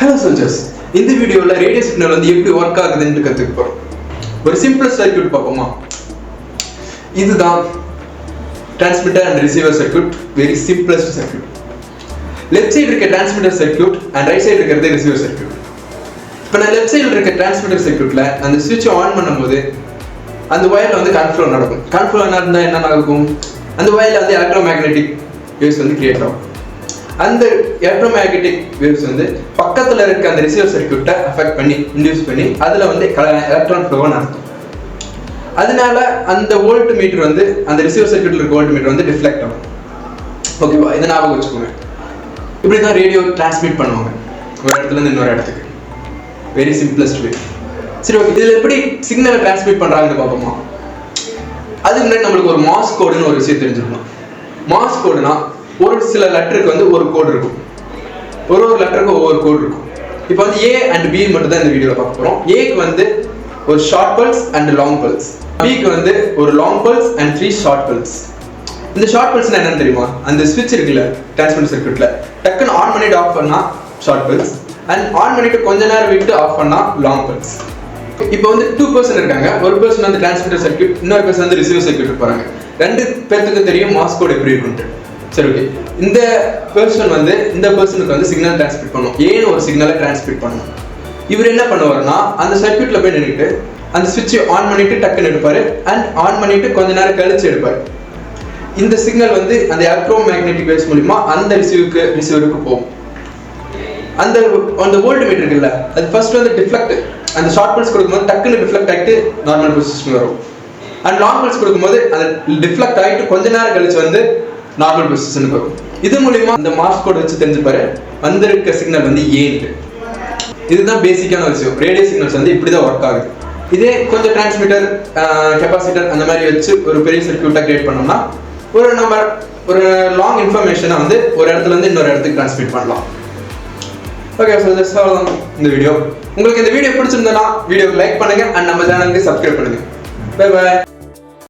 Hello soldiers, இந்த வீடியோல radio signal வந்து எப்படி வர்க் ஆகுதுன்னு கத்துக்க போறோம். ஒரு சிம்பிள் சர்க்யூட் பார்ப்போமா? இதுதான் transmitter and receiver circuit, very simplest circuit. Left side இருக்க transmitter circuit and right side இருக்கிறது ரிசீவர் சர்க்யூட். இப்போ நான் லெஃப்ட் சைடு இருக்க டிரான்ஸ்மிட்டர் சர்க்யூட்ல அந்த சுவிட்ச் ஆன் பண்ணும்போது அந்த வயர்ல வந்து கரண்ட் ஃப்ளோ நடக்கும். கரண்ட் ஃப்ளோ நடந்தா என்ன நடக்கும்? அந்த வயர்ல வந்து எலக்ட்ரோமேக்னெட்டிக் வேவ்ஸ் வந்து கிரியேட் ஆகும். அந்த எலக்ட்ரோமேக்னெட்டிக் வேவ்ஸ் வந்து பக்கத்துல இருக்க அந்த ரிசீவர் சர்க்யூட்டை அஃபெக்ட் பண்ணி இன்டியூஸ் பண்ணி அதுல வந்து எலக்ட்ரான் ஃப்ளோ நடக்கும். அதனால அந்த வோல்ட் மீட்டர் வந்து அந்த ரிசீவர் சர்க்யூட்ல இருக்க வோல்ட் மீட்டர் வந்து டிஃப்ளெக்ட் ஆகும். ஓகேவா? இதை ஞாபகம் வச்சுக்கோங்க. இப்படிதான் ரேடியோ டிரான்ஸ்மிட் பண்ணுவாங்க ஒரு இடத்துல இருந்து இன்னொரு இடத்துக்கு. வெரி சிம்பிளஸ்ட் வே. சரி, ஓகே, இதுல எப்படி சிக்னலை டிரான்ஸ்மிட் பண்றாங்கன்னு பார்ப்போமா? அதுக்கு முன்னாடி நம்மளுக்கு ஒரு மாஸ் கோடுன்னு ஒரு விஷயம் தெரிஞ்சுக்கணும். மாஸ் கோடுனா ஒரு சில லெட்டருக்கு வந்து ஒரு கோடு இருக்கும், ஒரு லெட்டருக்கு ஒவ்வொரு கோடு இருக்கும். இப்போ வந்து ஏ அண்ட் பி மட்டும் தான் இந்த வீடியோல பார்க்க போறோம். ஏக்கு வந்து ஒரு short pulse and long pulse, பிக்கு வந்து ஒரு long pulse and 3 short pulse. இந்த ஷார்ட் பல்ஸ்னா என்னன்னு தெரியுமா? அந்த ஸ்விட்ச் இருக்குல்ல டிரான்ஸ்மிட்டர் சர்க்யூட்ல, டக்குன்னு ஆன் பண்ணிட்டு ஆஃப் பண்ணா ஷார்ட் பல்ஸ் அண்ட் ஆன் பண்ணிட்டு கொஞ்ச நேரம் விட்டு ஆஃப் பண்ணா லாங் பல்ஸ். இப்போ வந்து 2 பர்சன் இருக்காங்க. ஒரு பர்சன் வந்து டிரான்ஸ்மிட்டர் சர்க்யூட், இன்னொரு பர்சன் வந்து ரிசீவர் சர்க்யூட் போறாங்க. ரெண்டு பேருக்கு தெரியும் மாஸ் கோட் எப்படி இருக்குன்னு. சரி, ஓகே, இந்த பர்சன் வந்து இந்த பர்சனுக்கு வந்து சிக்னல் டிரான்ஸ்மிட் பண்ணும், ஏன்னு ஒரு சிக்னலை டிரான்ஸ்மிட் பண்ணும். இவர் என்ன பண்ணுவாருன்னா அந்த சர்க்யூட்ல போய் நின்றுட்டு அந்த சுவிட்ச் ஆன் பண்ணிட்டு டக்குன்னு எடுப்பாரு அண்ட் ஆன் பண்ணிட்டு கொஞ்ச நேரம் கழிச்சு எடுப்பாரு. இந்த சிக்னல் வந்து அந்த எலக்ட்ரோமேக்னெட்டிக் வேவ்ஸ் மூலமா அந்த ரிசீவருக்கு போகும். அந்த வோல்ட் மீட்டர் இருக்குல்ல, அது ஃபர்ஸ்ட் வந்து டிஃப்ளெக்ட், அந்த ஷார்ட் பல்ஸ் கொடுக்கும்போது டக்குன்னு டிஃப்ளெக்ட் ஆகிட்டு நார்மல் பொசிஷன் வரும். அண்ட் லாங் பல்ஸ் கொடுக்கும்போது அந்த டிஃப்ளெக்ட் ஆகிட்டு கொஞ்ச நேரம் கழிச்சு வந்து நார்மல் பொசிஷனுக்கு வரும். இது மூலியமா இந்த மாஸ் கோட் வச்சு தெரிஞ்சுப்பாரு வந்திருக்க சிக்னல் வந்து ஏன்ட்டு. இதுதான் பேசிக்கான விஷயம். ரேடியோ சிக்னல்ஸ் வந்து இப்படிதான் ஒர்க் ஆகுது. இதே கொஞ்சம் டிரான்ஸ்மிட்டர், கெப்பாசிட்டர் அந்த மாதிரி வச்சு ஒரு பெரிய சர்க்யூட்டை கிரியேட் பண்ணோம்னா ஒரு லாங் இன்ஃபர்மேஷனை வந்து ஒரு இடத்துல இருந்து இன்னொரு இடத்துக்கு டிரான்ஸ்மிட் பண்ணலாம். ஓகே, ஸோ ஜஸ்ட் அவ்வளோதான் இந்த வீடியோ. உங்களுக்கு இந்த வீடியோ பிடிச்சிருந்தா வீடியோக்கு லைக் பண்ணுங்க அண்ட் நம்ம சேனலுக்கு சப்ஸ்கிரைப் பண்ணுங்க. Bye by.